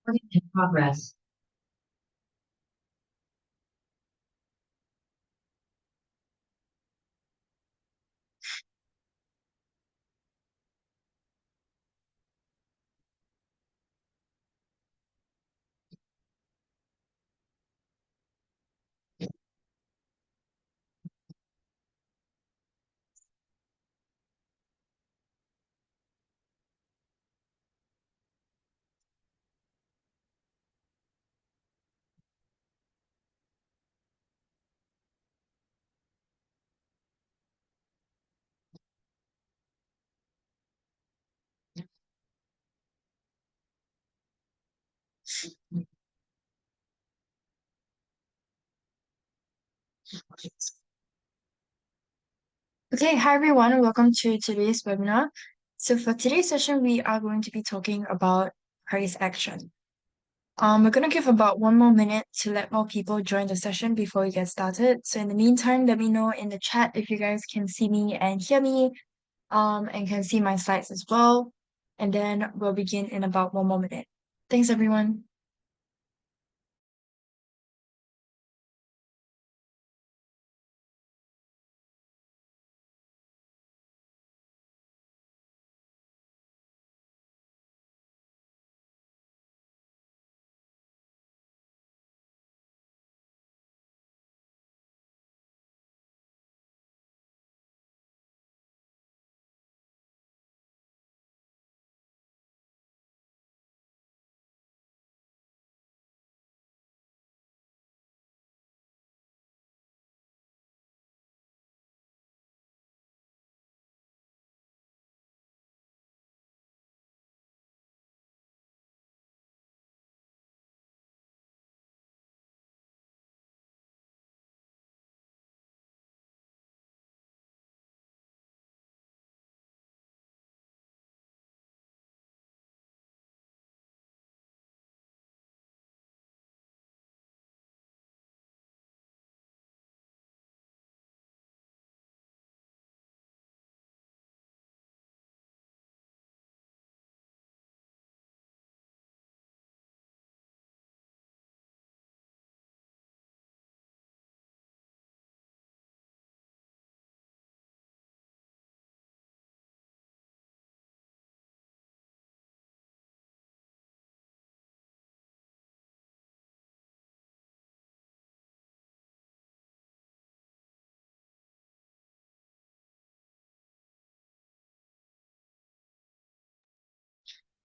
Recording in progress. Okay, hi everyone, welcome to today's webinar. So for today's session, we are going to be talking about price action. We're going to give about 1 more minute to let more people join the session before we get started. So in the meantime, let me know in the chat if you guys can see me and hear me, and can see my slides as well. And then we'll begin in about 1 more minute. Thanks, everyone.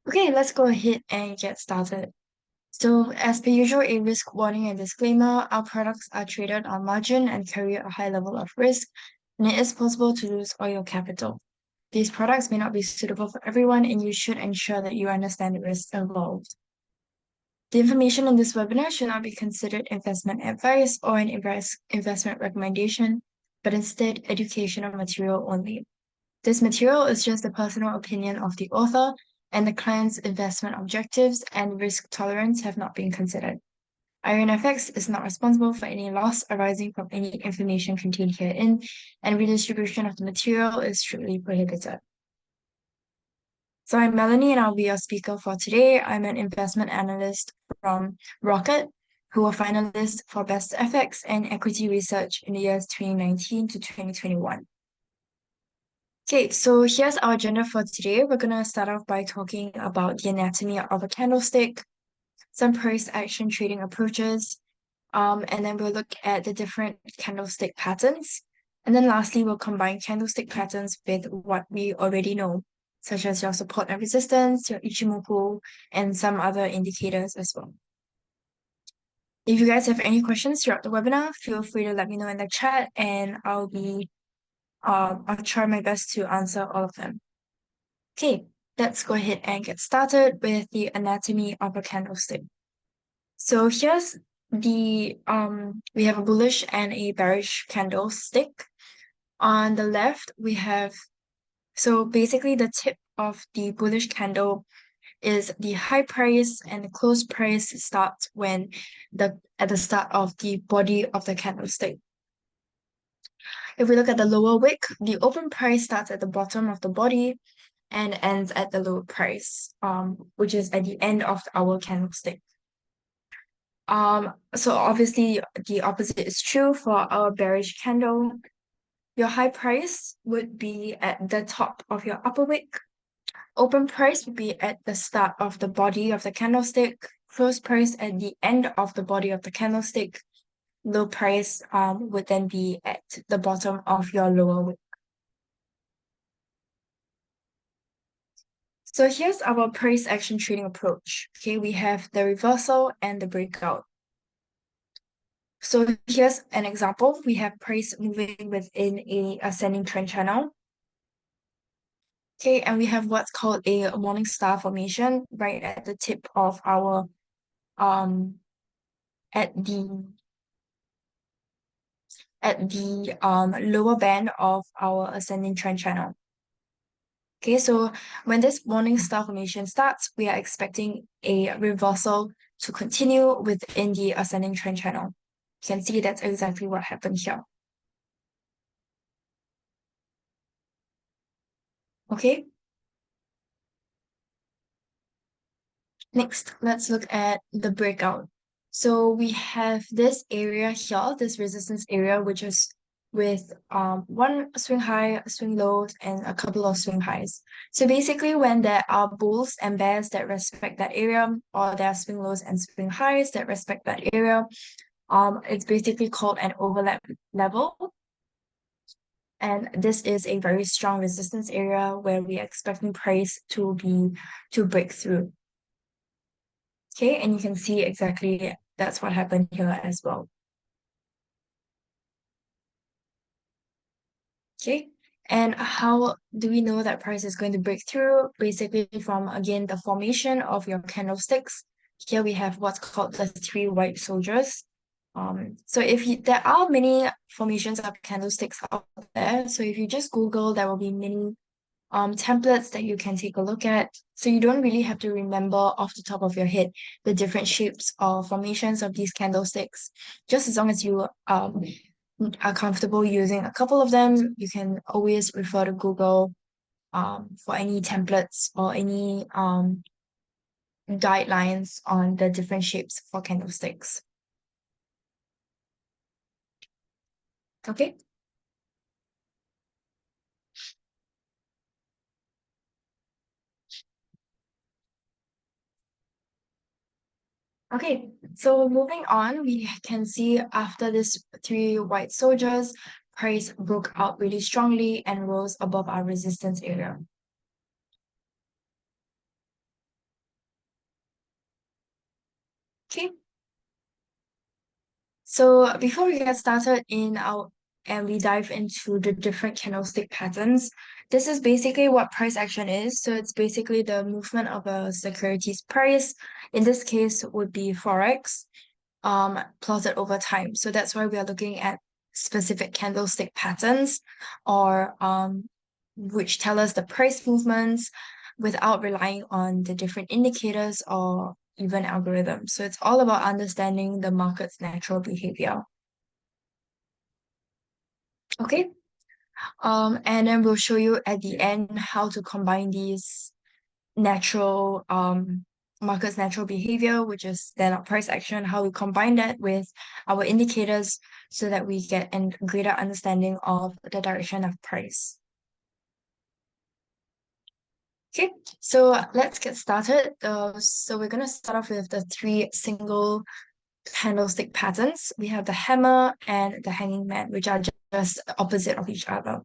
Okay, let's go ahead and get started. So, as per usual, a risk warning and disclaimer, our products are traded on margin and carry a high level of risk, and it is possible to lose all your capital. These products may not be suitable for everyone, and you should ensure that you understand the risks involved. The information in this webinar should not be considered investment advice or an investment recommendation, but instead educational material only. This material is just the personal opinion of the author, and the client's investment objectives and risk tolerance have not been considered. IronFX is not responsible for any loss arising from any information contained herein, and redistribution of the material is strictly prohibited. So I'm Melanie, and I'll be your speaker for today. I'm an investment analyst from Rocket, who were finalists for Best FX and Equity Research in the years 2019 to 2021. Okay, so here's our agenda for today. We're going to start off by talking about the anatomy of a candlestick, some price action trading approaches, and then we'll look at the different candlestick patterns. And then lastly, we'll combine candlestick patterns with what we already know, such as your support and resistance, your Ichimoku, and some other indicators as well. If you guys have any questions throughout the webinar, feel free to let me know in the chat, and I'll try my best to answer all of them. Okay, let's go ahead and get started with the anatomy of a candlestick. So here's we have a bullish and a bearish candlestick. On the left, we have, so basically the tip of the bullish candle is the high price, and the close price starts at the start of the body of the candlestick. If we look at the lower wick, the open price starts at the bottom of the body, and ends at the lower price, which is at the end of our candlestick. So obviously the opposite is true for our bearish candle. Your high price would be at the top of your upper wick. Open price would be at the start of the body of the candlestick. Close price at the end of the body of the candlestick. Low price would then be at the bottom of your lower wick. So here's our price action trading approach. Okay, we have the reversal and the breakout. So here's an example. We have price moving within a ascending trend channel. Okay, and we have what's called a morning star formation right at the tip of our at the lower band of our ascending trend channel. Okay, so when this morning star formation starts, we are expecting a reversal to continue within the ascending trend channel. You can see that's exactly what happened here. Okay. Next, let's look at the breakout. So we have this area here, this resistance area, which is with one swing high, swing lows, and a couple of swing highs. So basically, when there are bulls and bears that respect that area, or there are swing lows and swing highs that respect that area, it's basically called an overlap level. And this is a very strong resistance area where we are expecting price to break through. Okay, and you can see exactly that's what happened here as well. Okay, and how do we know that price is going to break through? Basically, from again the formation of your candlesticks. Here we have what's called the three white soldiers. So there are many formations of candlesticks out there. So if you just Google, there will be many templates that you can take a look at. So you don't really have to remember off the top of your head the different shapes or formations of these candlesticks. Just as long as you are comfortable using a couple of them, you can always refer to Google for any templates or any guidelines on the different shapes for candlesticks. Okay. Okay, so moving on, we can see after this three white soldiers, price broke out really strongly and rose above our resistance area. Okay, so before we get started and we dive into the different candlestick patterns, this is basically what price action is. So it's basically the movement of a security's price. In this case, would be Forex. Plotted over time. So that's why we are looking at specific candlestick patterns or which tell us the price movements without relying on the different indicators or even algorithms. So it's all about understanding the market's natural behavior. Okay. And then we'll show you at the end how to combine these natural market's natural behavior, which is stand-up price action, how we combine that with our indicators so that we get a greater understanding of the direction of price. Okay, so let's get started. So we're going to start off with the three single candlestick patterns. We have the hammer and the hanging man, which are just opposite of each other.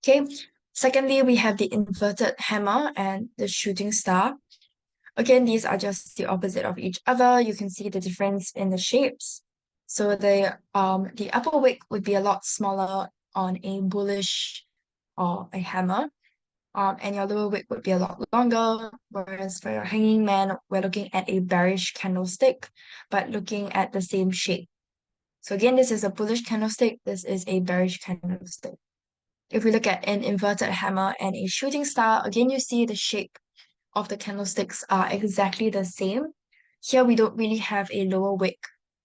Okay, secondly, we have the inverted hammer and the shooting star. Again, these are just the opposite of each other. You can see the difference in the shapes. So the upper wick would be a lot smaller on a bullish or a hammer. And your lower wick would be a lot longer. Whereas for your hanging man, we're looking at a bearish candlestick, but looking at the same shape. So again, this is a bullish candlestick. This is a bearish candlestick. If we look at an inverted hammer and a shooting star, again, you see the shape of the candlesticks are exactly the same. Here, we don't really have a lower wick.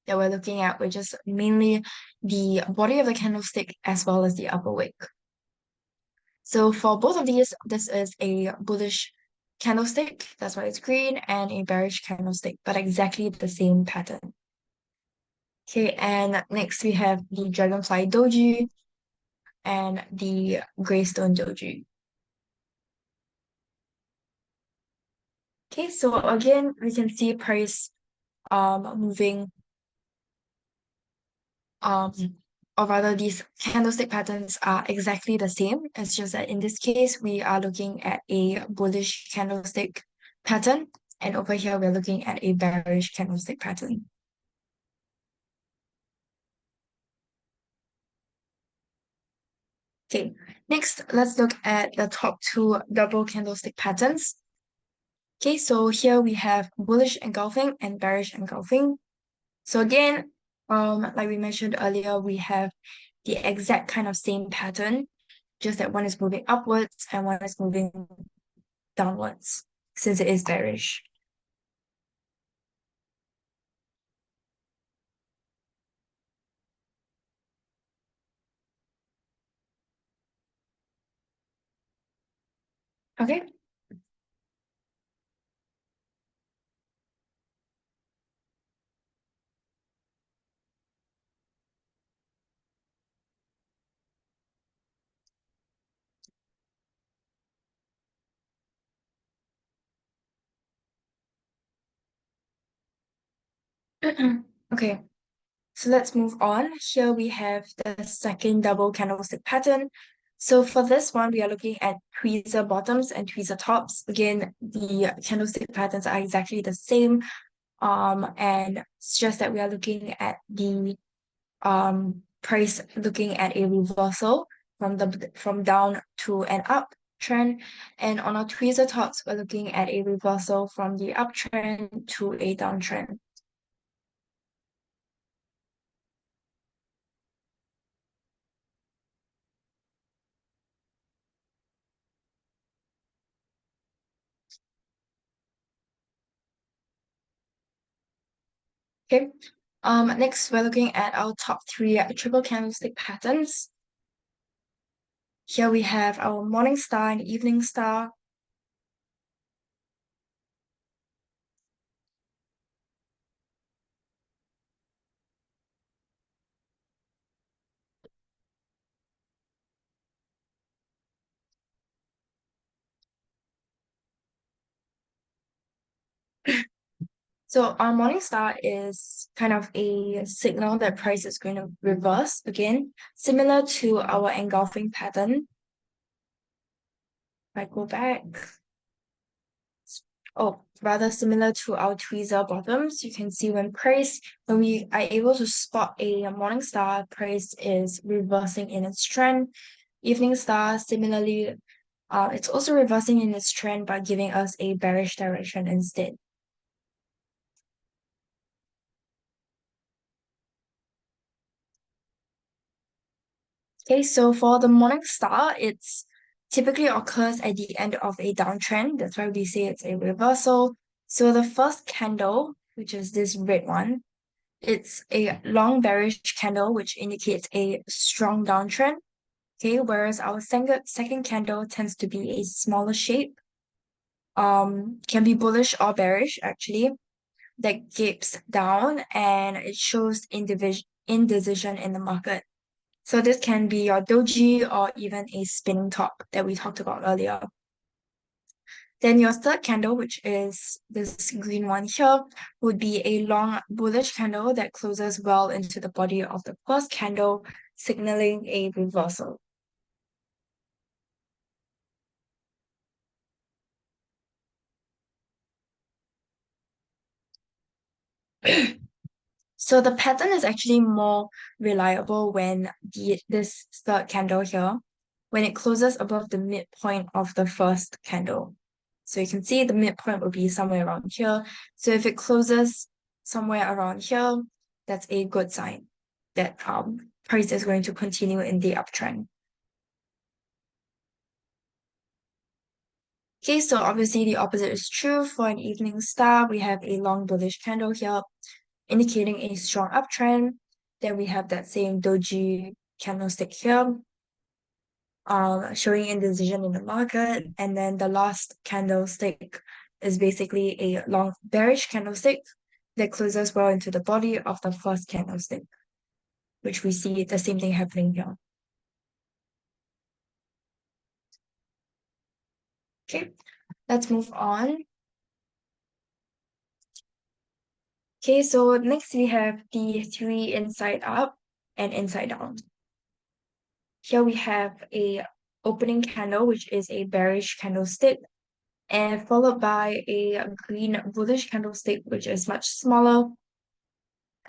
that we're looking at, which is mainly the body of the candlestick as well as the upper wick. So for both of these, this is a bullish candlestick, that's why it's green, and a bearish candlestick, but exactly the same pattern. Okay, and next we have the dragonfly doji and the greystone doji. Okay, so again, we can see price moving um or rather these candlestick patterns are exactly the same. It's just that in this case we are looking at a bullish candlestick pattern, and over here we're looking at a bearish candlestick pattern. Okay, next let's look at the top two double candlestick patterns. Okay, so here we have bullish engulfing and bearish engulfing. So again, like we mentioned earlier, we have the exact kind of same pattern, just that one is moving upwards and one is moving downwards, since it is bearish. Okay. Okay, so let's move on. Here we have the second double candlestick pattern. So for this one, we are looking at tweezer bottoms and tweezer tops. Again, the candlestick patterns are exactly the same. And it's just that we are looking at the price looking at a reversal from down to an up trend, and on our tweezer tops we're looking at a reversal from the uptrend to a downtrend. Okay. Next we're looking at our top three triple candlestick patterns. Here we have our morning star and evening star. So our morning star is kind of a signal that price is going to reverse again, similar to our engulfing pattern. If I go back, oh, rather similar to our tweezer bottoms, you can see when we are able to spot a morning star, price is reversing in its trend. Evening star, similarly, it's also reversing in its trend but giving us a bearish direction instead. Okay, so for the morning star, it's typically occurs at the end of a downtrend. That's why we say it's a reversal. So the first candle, which is this red one, it's a long bearish candle, which indicates a strong downtrend. Okay, whereas our second candle tends to be a smaller shape, can be bullish or bearish actually, that gapes down and it shows indecision in the market. So this can be your doji or even a spinning top that we talked about earlier. Then your third candle, which is this green one here, would be a long bullish candle that closes well into the body of the first candle, signaling a reversal. So the pattern is actually more reliable when this third candle here, when it closes above the midpoint of the first candle. So you can see the midpoint will be somewhere around here. So if it closes somewhere around here, that's a good sign that price is going to continue in the uptrend. Okay, so obviously the opposite is true. For an evening star, we have a long bullish candle here. indicating a strong uptrend. Then we have that same doji candlestick here, showing indecision in the market. And then the last candlestick is basically a long bearish candlestick that closes well into the body of the first candlestick, which we see the same thing happening here. Okay, let's move on. Okay, so next we have the three inside up and inside down. Here we have a opening candle, which is a bearish candlestick, and followed by a green bullish candlestick, which is much smaller.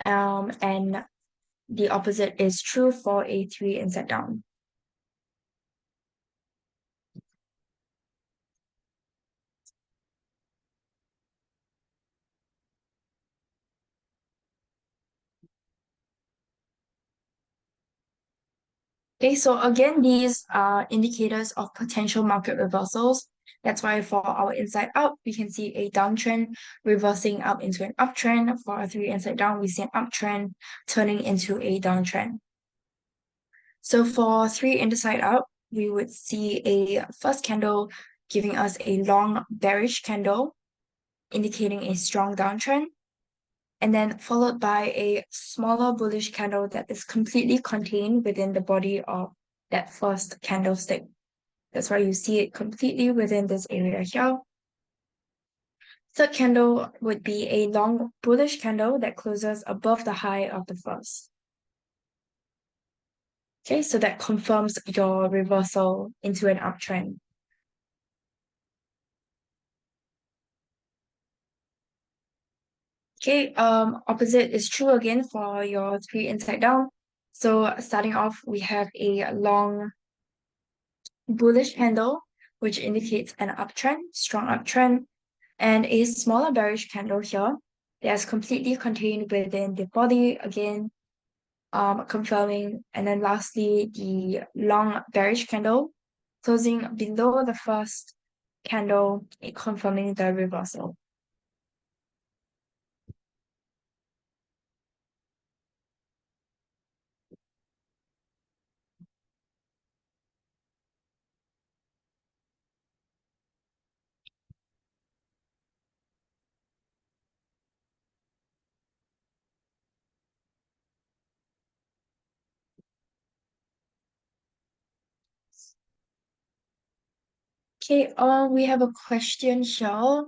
And the opposite is true for a three inside down. Okay, so again, these are indicators of potential market reversals. That's why for our inside up, we can see a downtrend reversing up into an uptrend. For our three inside down, we see an uptrend turning into a downtrend. So for three inside up, we would see a first candle giving us a long bearish candle, indicating a strong downtrend, and then followed by a smaller bullish candle that is completely contained within the body of that first candlestick. That's why you see it completely within this area here. Third candle would be a long bullish candle that closes above the high of the first. Okay, so that confirms your reversal into an uptrend. Okay, opposite is true again for your three inside down. So starting off, we have a long bullish candle, which indicates an uptrend, strong uptrend, and a smaller bearish candle here that's completely contained within the body again, confirming. And then lastly, the long bearish candle closing below the first candle, confirming the reversal. Okay, we have a question here.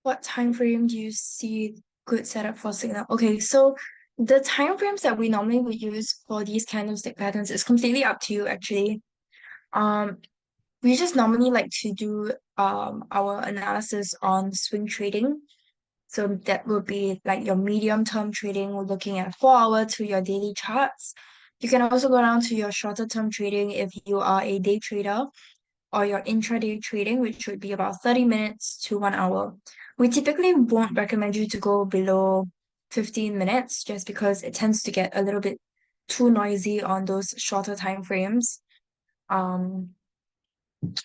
What time frame do you see good setup for signal? Okay, so the time frames that we normally would use for these candlestick patterns is completely up to you actually. Um, we just normally like to do our analysis on swing trading. So that would be like your medium term trading, we're looking at 4 hour to your daily charts. You can also go down to your shorter term trading if you are a day trader, or your intraday trading, which would be about 30 minutes to 1 hour. We typically won't recommend you to go below 15 minutes just because it tends to get a little bit too noisy on those shorter time frames. Um,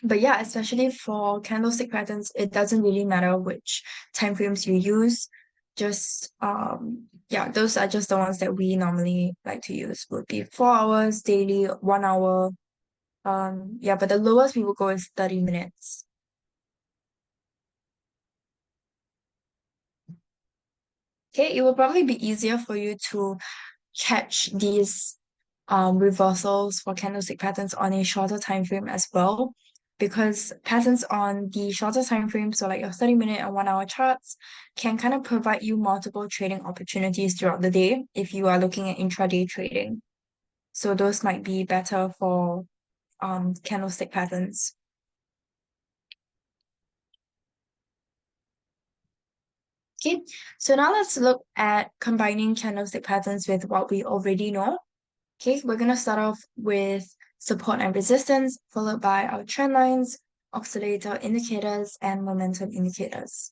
but yeah, especially for candlestick patterns, it doesn't really matter which time frames you use. Just yeah, those are just the ones that we normally like to use. Would be 4 hours daily, 1 hour. Yeah, but the lowest we will go is 30 minutes. Okay, it will probably be easier for you to catch these reversals for candlestick patterns on a shorter time frame as well, because patterns on the shorter time frame, so like your 30-minute and 1 hour charts, can kind of provide you multiple trading opportunities throughout the day if you are looking at intraday trading. So those might be better for candlestick patterns. Okay, so now let's look at combining candlestick patterns with what we already know. Okay, we're going to start off with support and resistance, followed by our trend lines, oscillator indicators, and momentum indicators.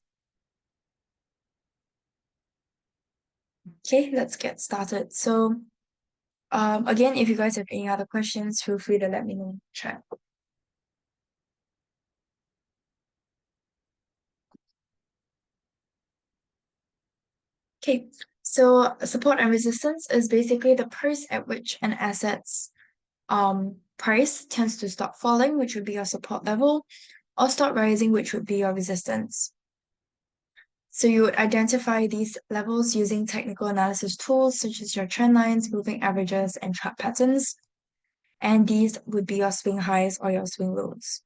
Okay, let's get started. So, again, if you guys have any other questions, feel free to let me know in the chat. Okay, so support and resistance is basically the price at which an asset's price tends to stop falling, which would be your support level, or stop rising, which would be your resistance. So you would identify these levels using technical analysis tools such as your trend lines, moving averages, and chart patterns. And these would be your swing highs or your swing lows.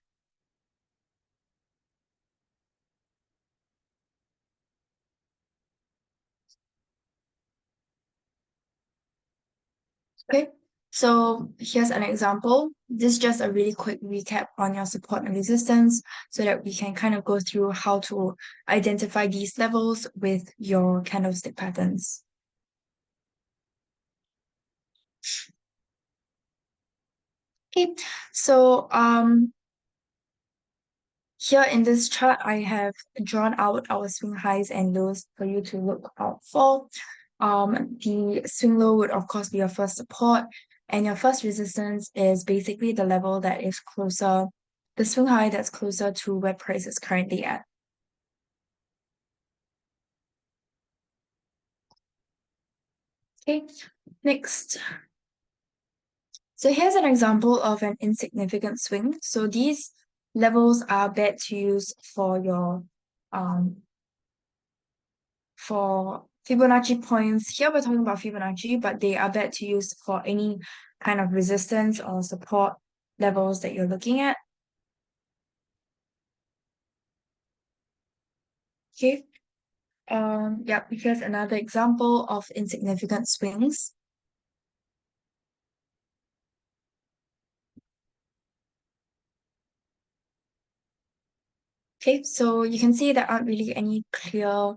Okay, so here's an example. This is just a really quick recap on your support and resistance so that we can kind of go through how to identify these levels with your candlestick patterns. Okay, so here in this chart, I have drawn out our swing highs and lows for you to look out for. The swing low would of course be your first support, and your first resistance is basically the level that is closer, the swing high that's closer to where price is currently at. Okay, next. So here's an example of an insignificant swing. So these levels are bad to use um for Fibonacci points. Here we're talking about Fibonacci, but they are bad to use for any kind of resistance or support levels that you're looking at. Okay. Yeah, here's another example of insignificant swings. Okay, so you can see there aren't really any clear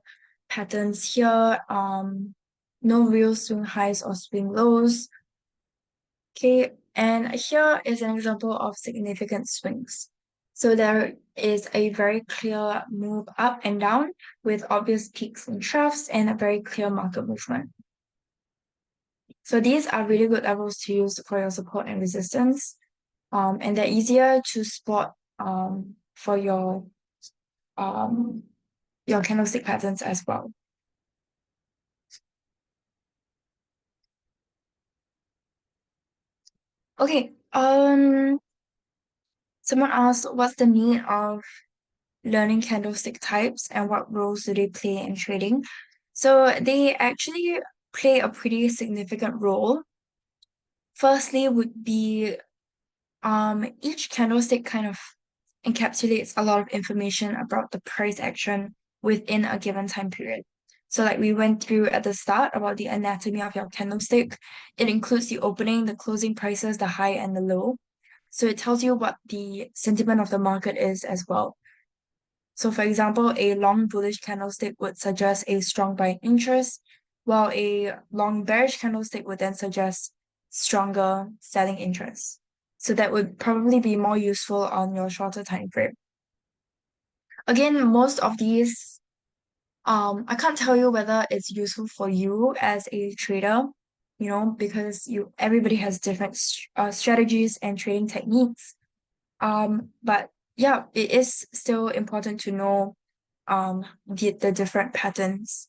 patterns here. No real swing highs or swing lows. Okay, and here is an example of significant swings. So there is a very clear move up and down with obvious peaks and troughs and a very clear market movement. So these are really good levels to use for your support and resistance. And they're easier to spot for um, your candlestick patterns as well. Okay, someone asked, what's the need of learning candlestick types and what roles do they play in trading? So they actually play a pretty significant role. Firstly, would be each candlestick kind of encapsulates a lot of information about the price action within a given time period. So, like we went through at the start about the anatomy of your candlestick, it includes the opening, the closing prices, the high and the low. So it tells you what the sentiment of the market is as well. So, for example, a long bullish candlestick would suggest a strong buying interest, while a long bearish candlestick would then suggest stronger selling interest. So that would probably be more useful on your shorter time frame. Again, most of these, I can't tell you whether it's useful for you as a trader, because everybody has different strategies and trading techniques. But yeah, it is still important to know the different patterns.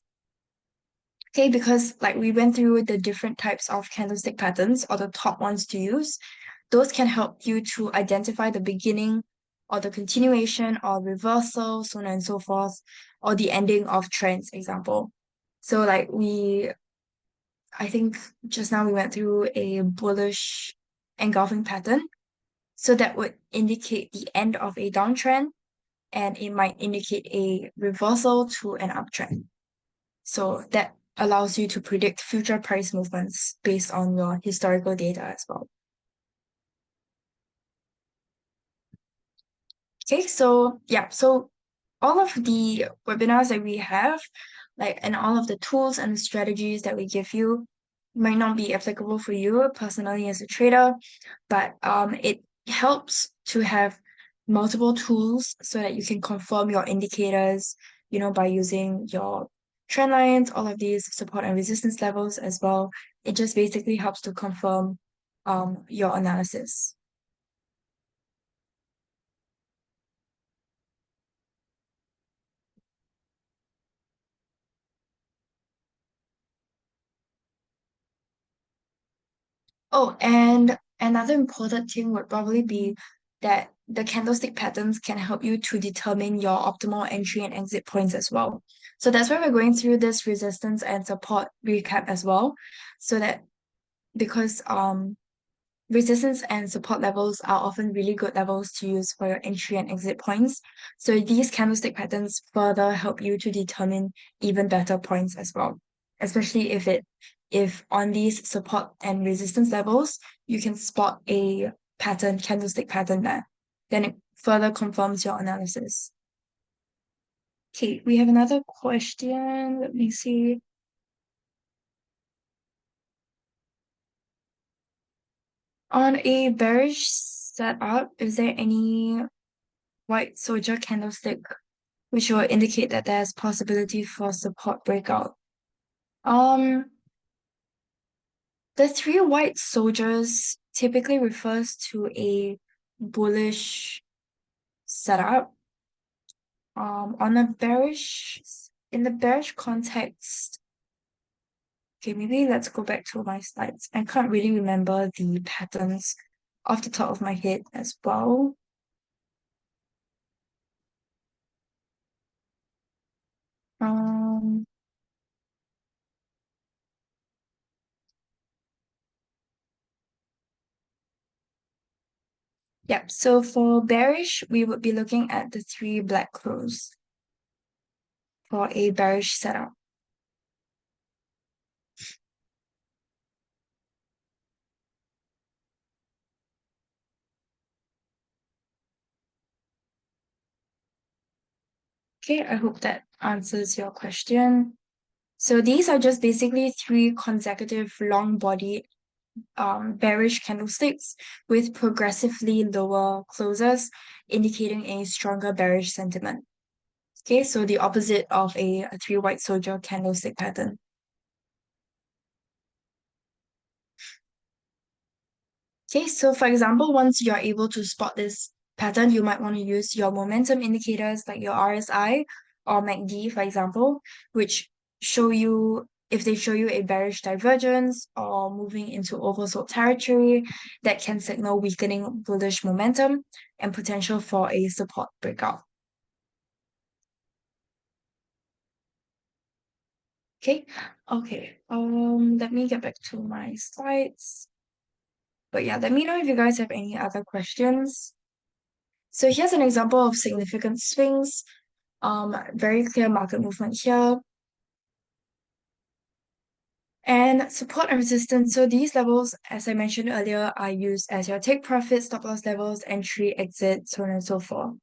Okay, because like we went through the different types of candlestick patterns or the top ones to use, those can help you to identify the beginning or the continuation or reversal, so on and so forth, or the ending of trends, example. So like I think just now we went through a bullish engulfing pattern. So that would indicate the end of a downtrend and it might indicate a reversal to an uptrend. So that allows you to predict future price movements based on your historical data as well. Okay, so yeah, so all of the webinars that we have, like, and all of the tools and strategies that we give you might not be applicable for you personally as a trader, but it helps to have multiple tools so that you can confirm your indicators, by using your trend lines, all of these support and resistance levels as well. It just basically helps to confirm your analysis. Oh, and another important thing would probably be that the candlestick patterns can help you to determine your optimal entry and exit points as well. So that's why we're going through this resistance and support recap as well. So that because resistance and support levels are often really good levels to use for your entry and exit points. So these candlestick patterns further help you to determine even better points as well, especially if on these support and resistance levels, you can spot a pattern, candlestick pattern there. Then it further confirms your analysis. Okay, we have another question. Let me see. On a bearish setup, is there any white soldier candlestick which will indicate that there's possibility for support breakout? Um, the three white soldiers typically refers to a bullish setup. On a bearish, in the bearish context, okay, maybe let's go back to my slides. I can't really remember the patterns off the top of my head as well. Um, Yep. So for bearish, we would be looking at the three black crows for a bearish setup. Okay, I hope that answers your question. So these are just basically three consecutive long body bearish candlesticks with progressively lower closes, indicating a stronger bearish sentiment. Okay, so the opposite of a three white soldier candlestick pattern. Okay, so for example, once you're able to spot this pattern, you might want to use your momentum indicators like your RSI or MACD, for example, which show you if they show you a bearish divergence or moving into oversold territory, that can signal weakening bullish momentum and potential for a support breakout. Okay, okay. Let me get back to my slides. But yeah, let me know if you guys have any other questions. So here's an example of significant swings. Very clear market movement here. And support and resistance. So these levels, as I mentioned earlier, are used as your take profit, stop loss levels, entry, exit, so on and so forth.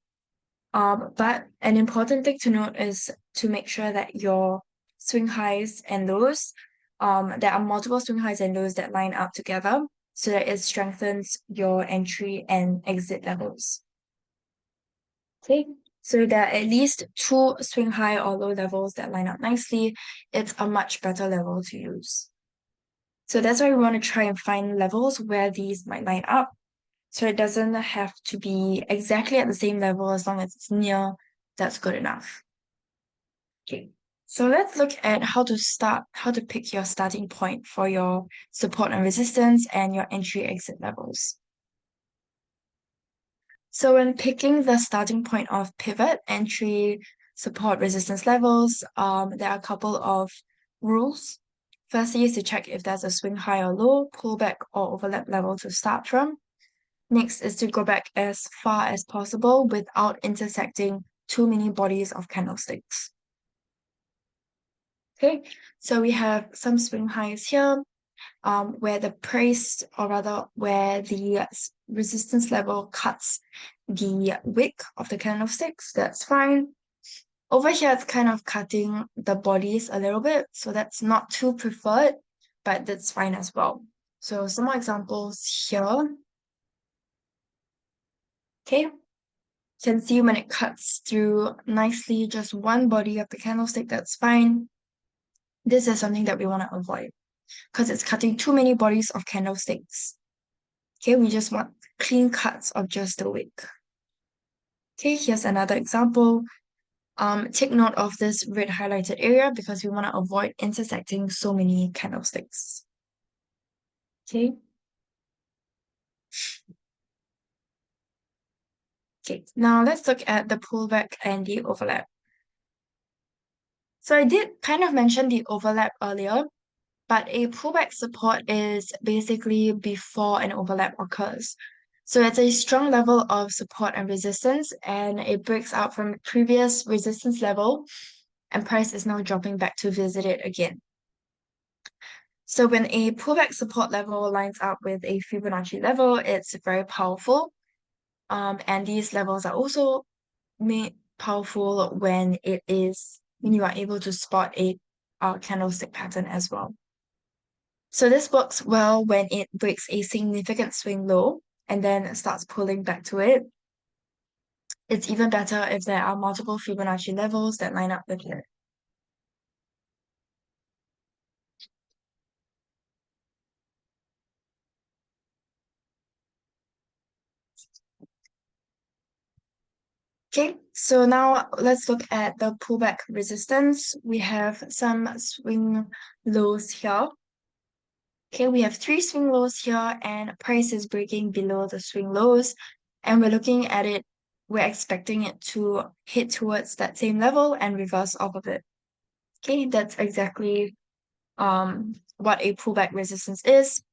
But an important thing to note is to make sure that your swing highs and lows, there are multiple swing highs and lows that line up together so that it strengthens your entry and exit levels. Okay, so there are at least two swing high or low levels that line up nicely. It's a much better level to use. So that's why we want to try and find levels where these might line up. So it doesn't have to be exactly at the same level, as long as it's near, that's good enough. Okay, so let's look at how to pick your starting point for your support and resistance and your entry exit levels. So when picking the starting point of pivot, entry, support, resistance levels, there are a couple of rules. Firstly is to check if there's a swing high or low, pullback or overlap level to start from. Next is to go back as far as possible without intersecting too many bodies of candlesticks. Okay, so we have some swing highs here, where the price, or rather where the resistance level cuts the wick of the candlesticks, that's fine. Over here, it's kind of cutting the bodies a little bit, so that's not too preferred, but that's fine as well. So some more examples here. Okay, you can see when it cuts through nicely just one body of the candlestick, that's fine. This is something that we want to avoid because it's cutting too many bodies of candlesticks. Okay, we just want clean cuts of just the wick. Okay, here's another example. Take note of this red highlighted area because we want to avoid intersecting so many candlesticks. Okay, Okay, now let's look at the pullback and the overlap. So I did kind of mention the overlap earlier, but a pullback support is basically before an overlap occurs. So it's a strong level of support and resistance, and it breaks out from previous resistance level, and price is now dropping back to visit it again. So when a pullback support level lines up with a Fibonacci level, it's very powerful. And these levels are also made powerful when you are able to spot a candlestick pattern as well. So this works well when it breaks a significant swing low and then starts pulling back to it. It's even better if there are multiple Fibonacci levels that line up with it. Okay, so now let's look at the pullback resistance. We have some swing lows here. Okay, we have three swing lows here, and price is breaking below the swing lows, and we're looking at it, we're expecting it to hit towards that same level and reverse off of it. Okay, that's exactly what a pullback resistance is.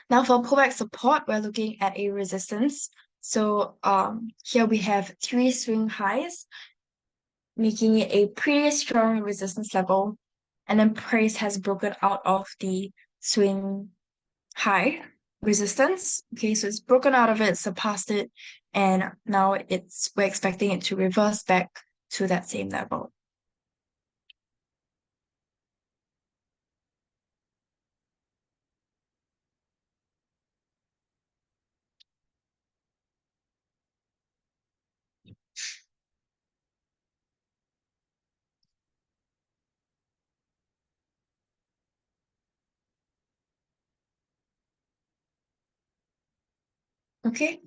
Now for pullback support, we're looking at a resistance. So here we have three swing highs, making it a pretty strong resistance level. And then price has broken out of the swing high resistance. Okay, so it's broken out of it, surpassed it, and now we're expecting it to reverse back to that same level. Okay.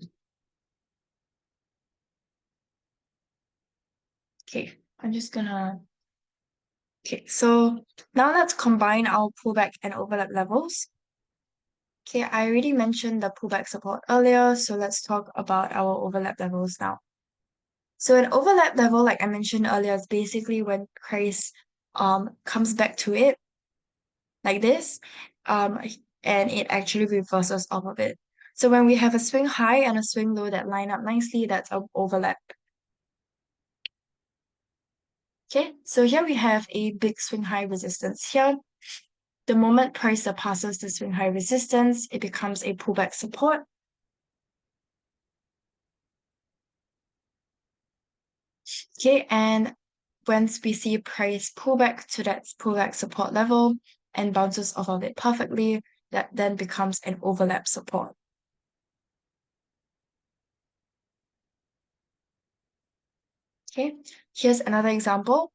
Okay, I'm just gonna. Okay, so now let's combine our pullback and overlap levels. Okay, I already mentioned the pullback support earlier, so let's talk about our overlap levels now. So an overlap level, like I mentioned earlier, is basically when price comes back to it like this, um, and it actually reverses off of it. So when we have a swing high and a swing low that line up nicely, that's an overlap. Okay, so here we have a big swing high resistance here. The moment price surpasses the swing high resistance, it becomes a pullback support. Okay, and once we see price pull back to that pullback support level and bounces off of it perfectly, that then becomes an overlap support. Okay, here's another example.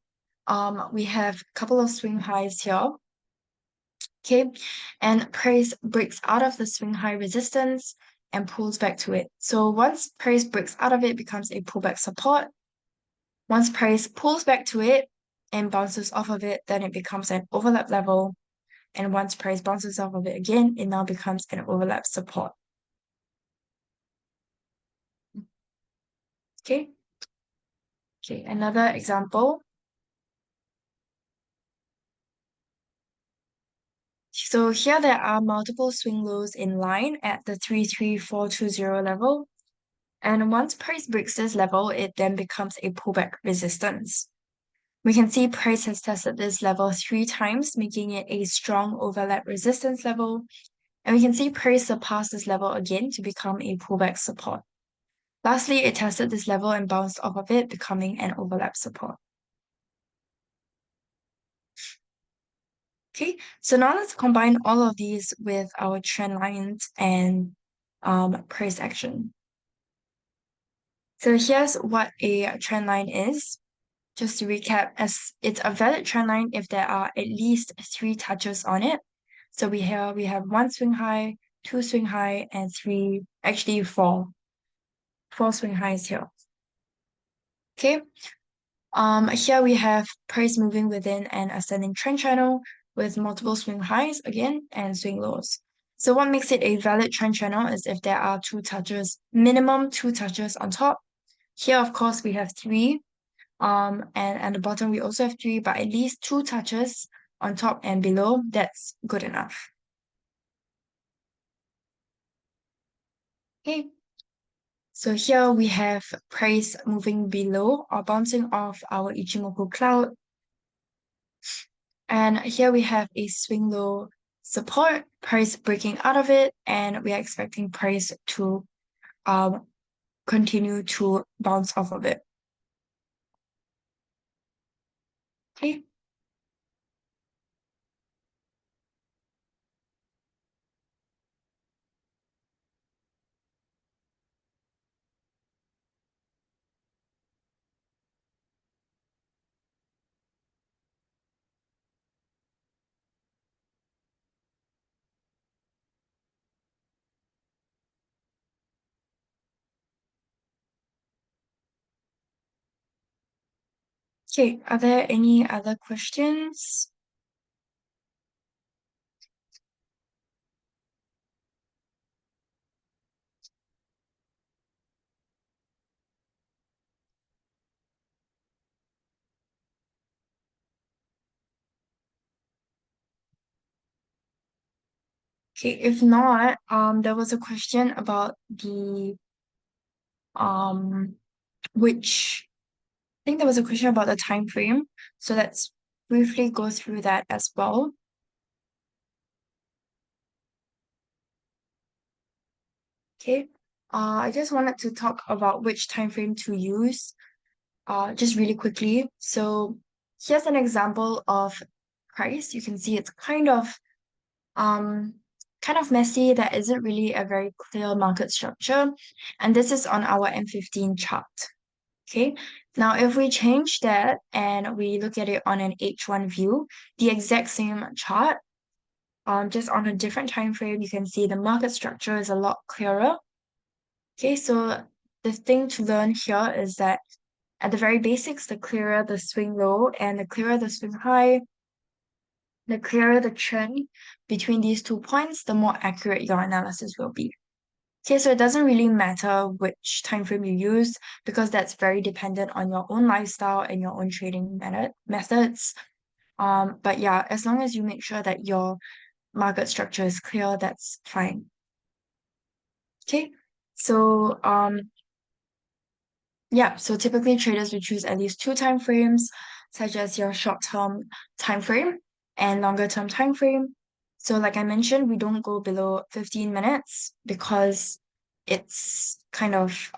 We have a couple of swing highs here. Okay, and price breaks out of the swing high resistance and pulls back to it. So once price breaks out of it, it becomes a pullback support. Once price pulls back to it and bounces off of it, then it becomes an overlap level. And once price bounces off of it again, it now becomes an overlap support. Okay. Okay, another example. So here there are multiple swing lows in line at the 33420 level. And once price breaks this level, it then becomes a pullback resistance. We can see price has tested this level 3 times, making it a strong overlap resistance level. And we can see price surpass this level again to become a pullback support. Lastly, it tested this level and bounced off of it, becoming an overlap support. Okay, so now let's combine all of these with our trend lines and price action. So here's what a trend line is. Just to recap, as it's a valid trend line if there are at least 3 touches on it. So we have one swing high, two swing high, and actually four swing highs here. Okay. Here we have price moving within an ascending trend channel with multiple swing highs again and swing lows. So what makes it a valid trend channel is if there are two touches, minimum two touches on top. Here, of course, we have three. And at the bottom, we also have three, but at least two touches on top and below, that's good enough. Okay. So here we have price moving below or bouncing off our Ichimoku cloud. And here we have a swing low support, price breaking out of it, and we are expecting price to um, continue to bounce off of it. Okay. Okay, are there any other questions? Okay, if not, there was a question about the um which I think there was a question about the time frame. So let's briefly go through that as well. Okay. I just wanted to talk about which time frame to use, just really quickly. So here's an example of price. You can see it's um kind of messy. There isn't really a very clear market structure. And this is on our M15 chart. Okay. Now, if we change that and we look at it on an H1 view, the exact same chart, just on a different time frame, you can see the market structure is a lot clearer. Okay, so the thing to learn here is that at the very basics, the clearer the swing low and the clearer the swing high, the clearer the trend between these 2 points, the more accurate your analysis will be. Okay, so it doesn't really matter which time frame you use because that's very dependent on your own lifestyle and your own trading methods. But yeah, as long as you make sure that your market structure is clear, that's fine. Okay, so yeah, so typically traders will choose at least two time frames, such as your short-term time frame and longer-term time frame. So like I mentioned, we don't go below 15 minutes because it's kind of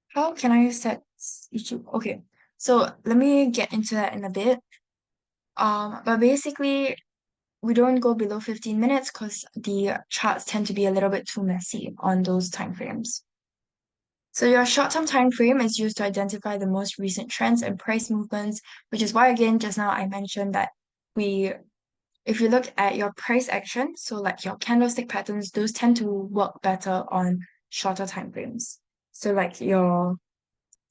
how can I set YouTube? Okay, so let me get into that in a bit. But basically we don't go below 15 minutes because the charts tend to be a little bit too messy on those time frames. So your short-term time frame is used to identify the most recent trends and price movements, which is why again just now I mentioned that we if you look at your price action, so like your candlestick patterns, those tend to work better on shorter time frames. So like your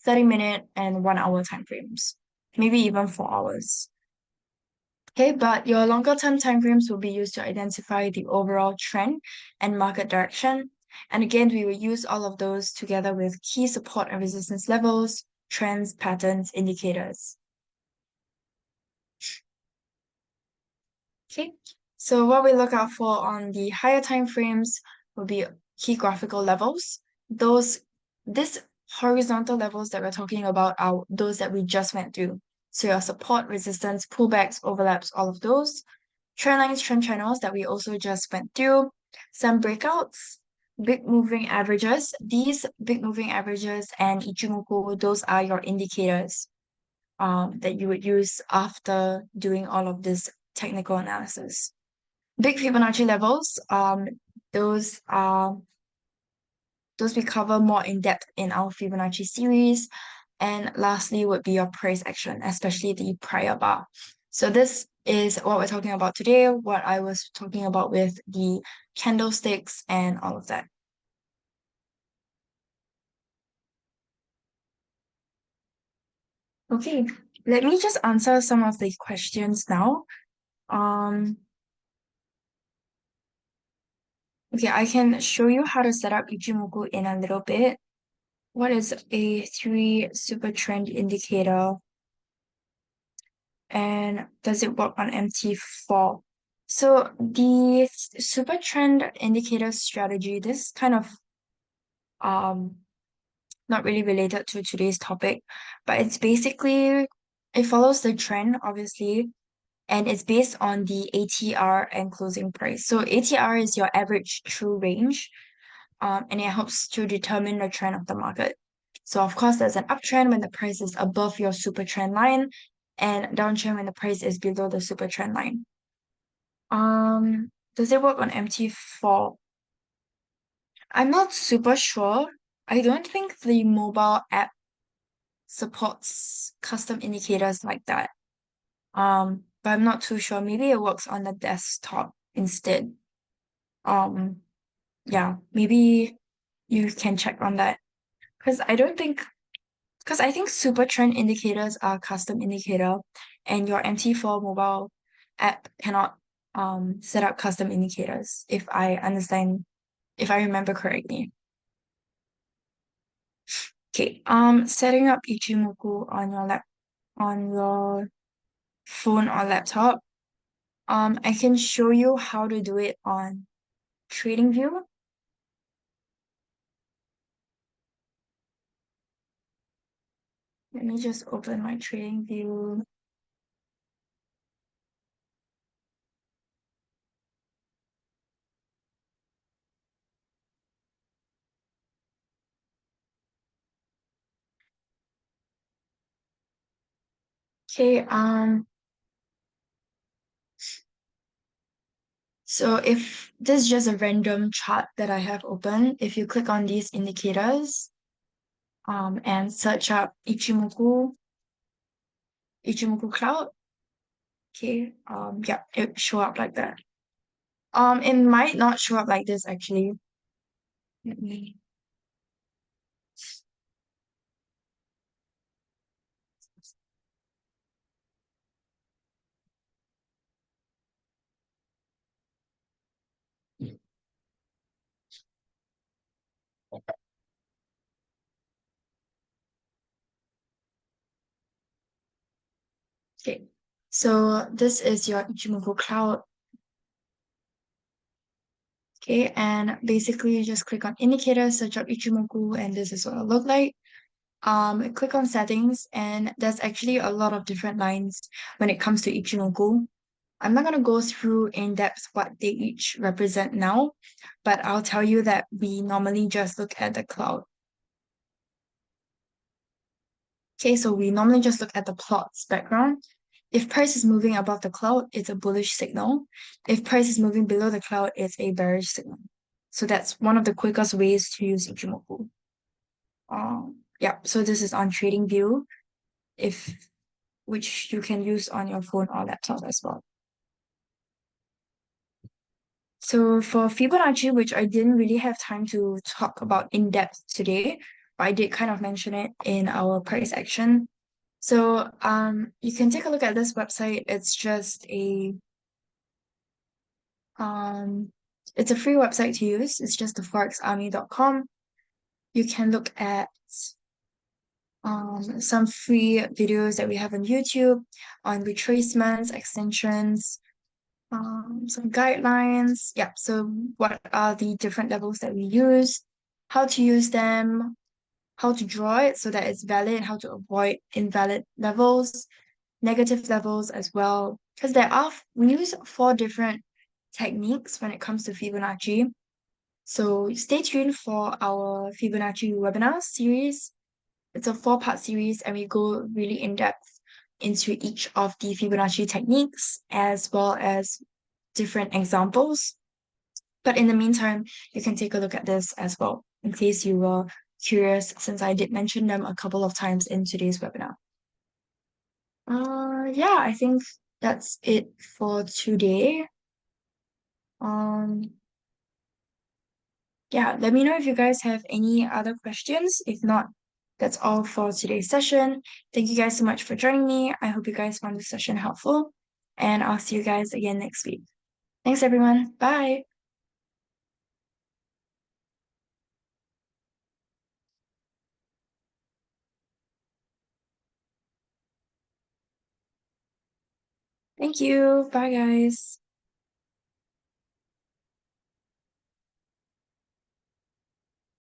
30-minute and 1 hour time frames, maybe even 4 hours. Okay, but your longer term time frames will be used to identify the overall trend and market direction. And again, we will use all of those together with key support and resistance levels, trends, patterns, indicators. Okay, so what we look out for on the higher time frames will be key graphical levels. This horizontal levels that we're talking about are those that we just went through. So your support, resistance, pullbacks, overlaps, all of those. Trend lines, trend channels that we also just went through. Some breakouts, big moving averages. These big moving averages and Ichimoku, those are your indicators that you would use after doing all of this technical analysis. Big Fibonacci levels, those are those we cover more in depth in our Fibonacci series. And lastly would be your price action, especially the prior bar. So this is what we're talking about today, what I was talking about with the candlesticks and all of that. Okay, let me just answer some of the questions now. Um, okay, I can show you how to set up Ichimoku in a little bit. What is a 3 super trend indicator? And does it work on MT4? So the super trend indicator strategy, this kind of um not really related to today's topic, but it's basically it follows the trend, obviously, and it's based on the ATR and closing price. So ATR is your average true range, and it helps to determine the trend of the market. So of course, there's an uptrend when the price is above your super trend line, and downtrend when the price is below the super trend line. Does it work on MT4? I'm not super sure. I don't think the mobile app supports custom indicators like that. But I'm not too sure. Maybe it works on the desktop instead. Um, yeah, maybe you can check on that. Because I don't think, because I think super trend indicators are custom indicator, and your MT4 mobile app cannot set up custom indicators, if I understand, if I remember correctly. Okay, setting up Ichimoku on your on your phone or laptop. I can show you how to do it on TradingView. Let me just open my TradingView. Okay, so if this is just a random chart that I have open, if you click on these indicators, and search up Ichimoku Cloud, okay, yeah, it show up like that. It might not show up like this actually. Let me Okay, so this is your Ichimoku Cloud. Okay, and basically you just click on indicators, search up Ichimoku, and this is what it'll look like. Click on settings, and there's actually a lot of different lines when it comes to Ichimoku. I'm not going to go through in depth what they each represent now, but I'll tell you that we normally just look at the cloud. Okay, so we normally just look at the plot's background. If price is moving above the cloud, it's a bullish signal. If price is moving below the cloud, it's a bearish signal. So that's one of the quickest ways to use Ichimoku. Yeah, so this is on TradingView, if which you can use on your phone or laptop as well. So for Fibonacci, which I didn't really have time to talk about in depth today, but I did kind of mention it in our price action. So you can take a look at this website. It's just um it's a free website to use. It's just the forexarmy.com. You can look at some free videos that we have on YouTube on retracements, extensions, some guidelines. Yeah, so what are the different levels that we use, how to use them, how to draw it so that it's valid, how to avoid invalid levels, negative levels as well. Because we use 4 different techniques when it comes to Fibonacci. So stay tuned for our Fibonacci webinar series. It's a 4-part series, and we go really in depth into each of the Fibonacci techniques as well as different examples. But in the meantime, you can take a look at this as well, in case you were curious, since I did mention them a couple of times in today's webinar. Yeah, I think that's it for today. Um, yeah, let me know if you guys have any other questions. If not, That's all for today's session. Thank you guys so much for joining me. I hope you guys found this session helpful, and I'll see you guys again next week. Thanks, everyone. Bye. Thank you. Bye, guys.